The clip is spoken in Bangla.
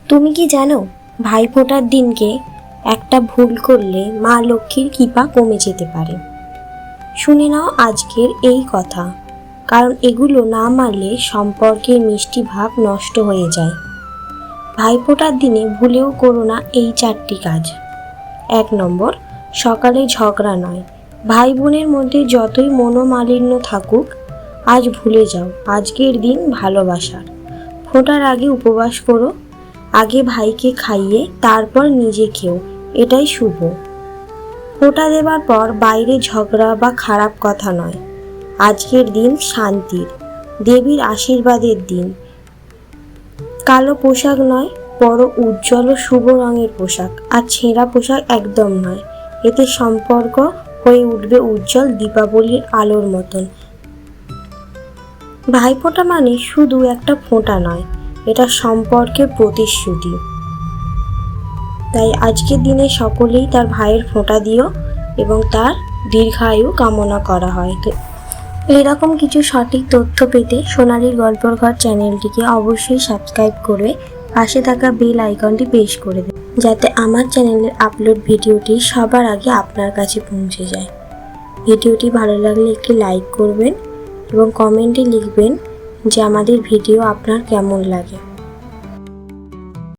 তুমি কি জানো, ভাইফোঁটার দিনকে একটা ভুল করলে মা লক্ষ্মীর কৃপা কমে যেতে পারে। শুনে নাও আজকের এই কথা, কারণ এগুলো না মানলে সম্পর্কের মিষ্টি ভাব নষ্ট হয়ে যায়। ভাইফোঁটার দিনে ভুলেও করো না এই 4টি কাজ। 1 নম্বর, সকালে ঝগড়া নয়। ভাই বোনের মধ্যে যতই মনোমালিন্য থাকুক, আজ ভুলে যাও। আজকের দিন ভালোবাসার। ফোঁটার আগে উপবাস করো, আগে ভাইকে খাইয়ে তারপর নিজে খেও, এটাই শুভ। ফোঁটা দেবার পর বাইরে ঝগড়া বা খারাপ কথা নয়। আজকের দিন শান্তির, দেবীর আশীর্বাদের দিন। কালো পোশাক নয়, পরো উজ্জ্বল ও শুভ রঙের পোশাক। আর ছেঁড়া পোশাক একদম নয়, এতে সম্পর্ক হয়ে উঠবে উজ্জ্বল দীপাবলির আলোর মতন। ভাইফোঁটা মানে শুধু একটা ফোঁটা নয়, এটা সম্পর্কের প্রতিশ্রুতি। তাই আজকের দিনে সকলেই তার ভাইয়ের ফোঁটা দিও এবং তার দীর্ঘায়ু কামনা করা হয়। তো এরকম কিছু সঠিক তথ্য পেতে সোনালীর গল্পর ঘর চ্যানেলটিকে অবশ্যই সাবস্ক্রাইব করে পাশে থাকা বেল আইকনটি প্রেস করে দেবে, যাতে আমার চ্যানেলের আপলোড ভিডিওটি সবার আগে আপনার কাছে পৌঁছে যায়। ভিডিওটি ভালো লাগলে একটি লাইক করবেন এবং কমেন্টে লিখবেন যে আমাদের ভিডিও আপনার কেমন লাগে।